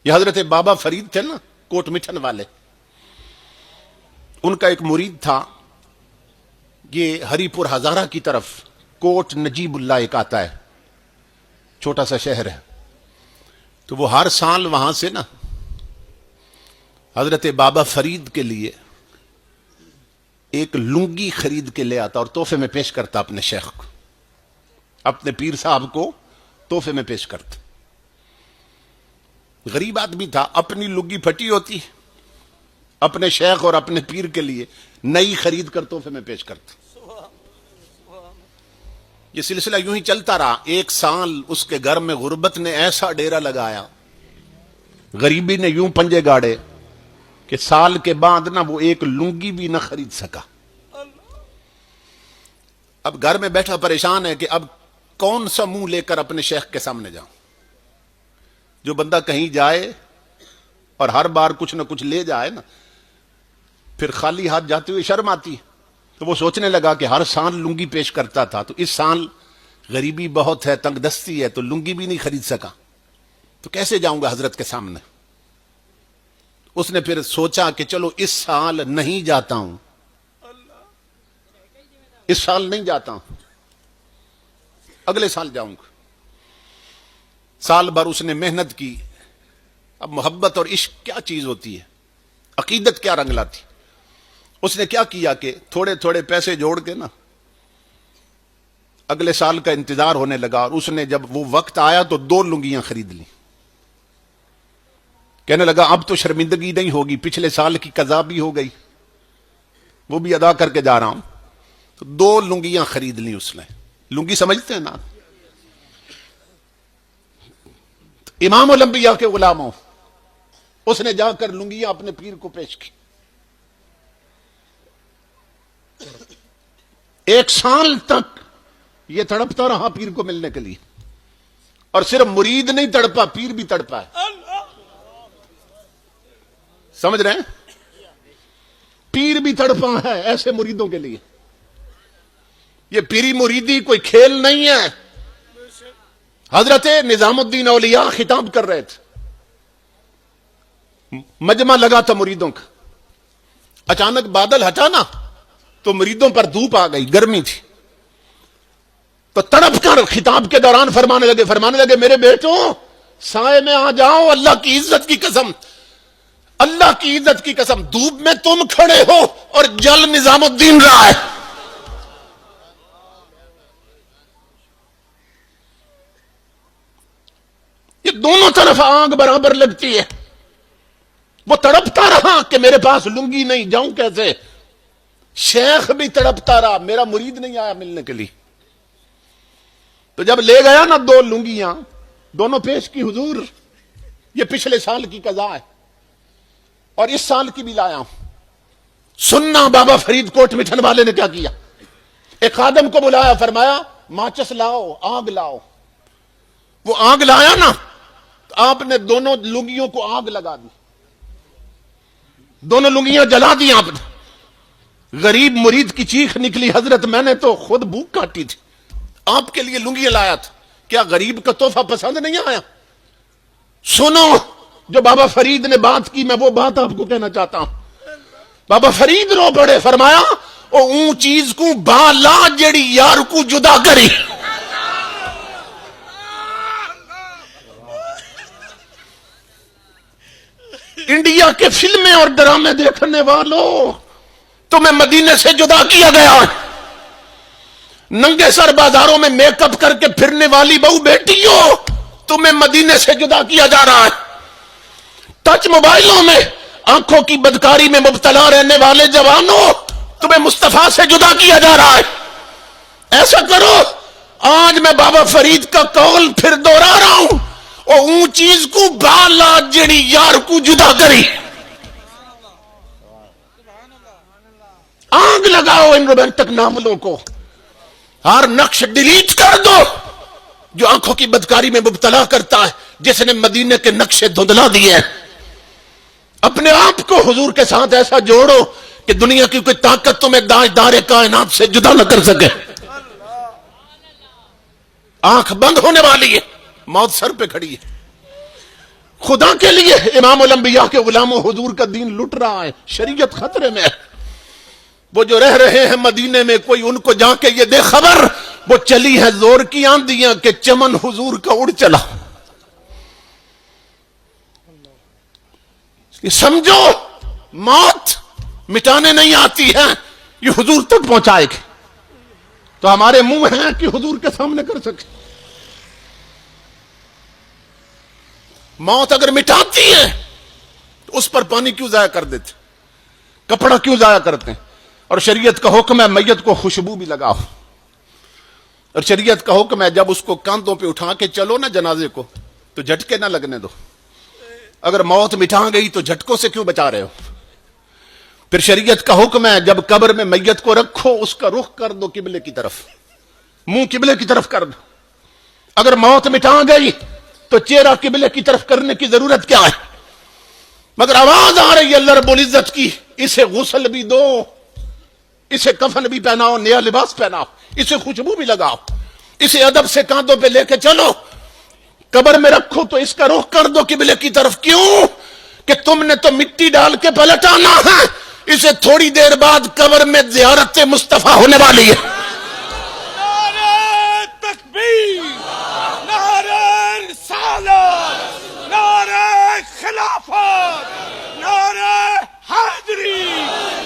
یہ حضرت بابا فرید تھے نا کوٹ مٹھن والے، ان کا ایک مرید تھا، یہ ہری پور ہزارہ کی طرف کوٹ نجیب اللہ ایک آتا ہے، چھوٹا سا شہر ہے، تو وہ ہر سال وہاں سے نا حضرت بابا فرید کے لیے ایک لنگی خرید کے لے آتا اور تحفے میں پیش کرتا اپنے شیخ کو، اپنے پیر صاحب کو تحفے میں پیش کرتا۔ غریب آدمی تھا، اپنی لنگی پھٹی ہوتی، اپنے شیخ اور اپنے پیر کے لیے نئی خرید کر تحفے میں پیش کرتا۔ یہ سلسلہ یوں ہی چلتا رہا۔ ایک سال اس کے گھر میں غربت نے ایسا ڈیرا لگایا، غریبی نے یوں پنجے گاڑے کہ سال کے بعد نہ وہ ایک لنگی بھی نہ خرید سکا۔ اب گھر میں بیٹھا پریشان ہے کہ اب کون سا منہ لے کر اپنے شیخ کے سامنے جاؤں۔ جو بندہ کہیں جائے اور ہر بار کچھ نہ کچھ لے جائے نا، پھر خالی ہاتھ جاتے ہوئے شرم آتی، تو وہ سوچنے لگا کہ ہر سال لنگی پیش کرتا تھا، تو اس سال غریبی بہت ہے، تنگ دستی ہے، تو لنگی بھی نہیں خرید سکا، تو کیسے جاؤں گا حضرت کے سامنے۔ اس نے پھر سوچا کہ چلو اس سال نہیں جاتا ہوں، اس سال نہیں جاتا ہوں، اگلے سال جاؤں گا۔ سال بھر اس نے محنت کی۔ اب محبت اور عشق کیا چیز ہوتی ہے، عقیدت کیا رنگ لاتی۔ اس نے کیا کیا کہ تھوڑے تھوڑے پیسے جوڑ کے نا اگلے سال کا انتظار ہونے لگا، اور اس نے جب وہ وقت آیا تو 2 لنگیاں خرید لی۔ کہنے لگا اب تو شرمندگی نہیں ہوگی، پچھلے سال کی قضا بھی ہو گئی، وہ بھی ادا کر کے جا رہا ہوں۔ تو 2 لنگیاں خرید لی اس نے۔ لنگی سمجھتے ہیں نا، امام الانبیاء کے غلاموں، اس نے جا کر لنگیاں اپنے پیر کو پیش کی۔ 1 سال تک یہ تڑپتا رہا پیر کو ملنے کے لیے، اور صرف مرید نہیں تڑپا، پیر بھی تڑپا ہے۔ سمجھ رہے ہیں؟ پیر بھی تڑپا ہے ایسے مریدوں کے لیے۔ یہ پیری مریدی کوئی کھیل نہیں ہے۔ حضرت نظام الدین اولیاء خطاب کر رہے تھے، مجمع لگا تھا مریدوں کا، اچانک بادل ہٹا نا تو مریدوں پر دھوپ آ گئی، گرمی تھی، تو تڑپ کر خطاب کے دوران فرمانے لگے میرے بیٹوں سائے میں آ جاؤ، اللہ کی عزت کی قسم، اللہ کی عزت کی قسم، دھوپ میں تم کھڑے ہو اور جل نظام الدین رہا ہے۔ یہ دونوں طرف آگ برابر لگتی ہے۔ وہ تڑپتا رہا کہ میرے پاس لنگی نہیں، جاؤں کیسے۔ شیخ بھی تڑپتا رہا، میرا مرید نہیں آیا ملنے کے لیے۔ تو جب لے گیا نا 2 لنگیاں، دونوں پیش کی، حضور یہ پچھلے سال کی قضا ہے اور اس سال کی بھی لایا ہوں۔ سننا بابا فرید کوٹ مٹھن والے نے کیا کیا، ایک خادم کو بلایا، فرمایا ماچس لاؤ، آگ لاؤ۔ وہ آگ لایا نا، آپ نے دونوں لنگیوں کو آگ لگا دی، دونوں لنگیاں جلا دی آپ نے۔ غریب مرید کی چیخ نکلی، حضرت میں نے تو خود بھوک کاٹی تھی، آپ کے لیے لنگیاں لایا تھا، کیا غریب کا تحفہ پسند نہیں آیا؟ سنو، جو بابا فرید نے بات کی، میں وہ بات آپ کو کہنا چاہتا ہوں۔ بابا فرید رو پڑے، فرمایا او اون چیز کو بالا جڑی یار کو جدا کری۔ انڈیا کے فلمیں اور ڈرامے دیکھنے والوں، تمہیں مدینے سے جدا کیا گیا ہے۔ ننگے سر بازاروں میں میک اپ کر کے پھرنے والی بہو بیٹیوں، تمہیں مدینے سے جدا کیا جا رہا ہے۔ ٹچ موبائلوں میں آنکھوں کی بدکاری میں مبتلا رہنے والے جوانوں، تمہیں مصطفیٰ سے جدا کیا جا رہا ہے۔ ایسا کرو، آج میں بابا فرید کا قول پھر دوہرا رہا ہوں، اور اون چیز کو بالا جڑی یار کو جدا کری۔ آگ لگاؤ ان رومانٹک ناولوں کو، ہر نقش ڈیلیٹ کر دو جو آنکھوں کی بدکاری میں مبتلا کرتا ہے، جس نے مدینے کے نقشے دھندلا دیے۔ اپنے آپ کو حضور کے ساتھ ایسا جوڑو کہ دنیا کی کوئی طاقت تمہیں دار کائنات سے جدا نہ کر سکے۔ آنکھ بند ہونے والی ہے، موت سر پہ کھڑی ہے، خدا کے لیے امام الانبیاء کے غلاموں حضور کا دین لٹ رہا ہے، شریعت خطرے میں ہے۔ وہ جو رہ رہے ہیں مدینے میں، کوئی ان کو جا کے یہ دے خبر، وہ چلی ہے زور کی آندیاں کہ چمن حضور کا اڑ چلا۔ سمجھو موت مٹانے نہیں آتی ہے، یہ حضور تک پہنچائے گی، تو ہمارے منہ ہیں کہ حضور کے سامنے کر سکے۔ موت اگر مٹاتی ہے تو اس پر پانی کیوں ضائع کر دیتے، کپڑا کیوں ضائع کرتے ہیں؟ اور شریعت کا حکم ہے میت کو خوشبو بھی لگاؤ، اور شریعت کا حکم ہے جب اس کو کاندھوں پہ اٹھا کے چلو نا جنازے کو تو جھٹکے نہ لگنے دو۔ اگر موت مٹا گئی تو جھٹکوں سے کیوں بچا رہے ہو؟ پھر شریعت کا حکم ہے جب قبر میں میت کو رکھو اس کا رخ کر دو قبلے کی طرف، منہ قبلے کی طرف کر دو۔ اگر موت مٹا گئی تو چہرہ قبلے کی طرف کرنے کی ضرورت کیا ہے؟ مگر آواز آ رہی ہے اللہ رب العزت کی، اسے غسل بھی دو، اسے کفن بھی پہناؤ، نیا لباس پہناؤ، اسے خوشبو بھی لگاؤ، اسے ادب سے کاندھوں پہ لے کے چلو، قبر میں رکھو تو اس کا رخ کر دو قبلے کی طرف۔ کیوں؟ کہ تم نے تو مٹی ڈال کے پلٹانا ہے، اسے تھوڑی دیر بعد قبر میں زیارت مصطفیٰ ہونے والی ہے۔ نعرہ تکبیر، نعرہ رسالت، نعرہ خلافت، نعرہ حیدری،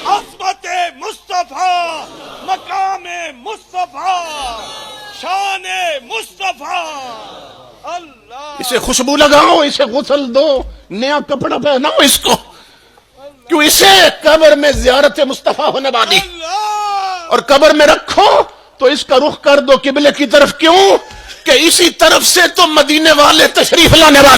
عظمت مصطفیٰ، مقام مصطفیٰ، شان مصطفیٰ۔ اللہ، اسے خوشبو لگاؤ، اسے غسل دو، نیا کپڑا پہناؤ اس کو، کیوں؟ اسے قبر میں زیارت مصطفیٰ ہونے والی، اللہ، اور قبر میں رکھو تو اس کا رخ کر دو قبلے کی طرف۔ کیوں؟ کہ اسی طرف سے تو مدینے والے تشریف لانے والے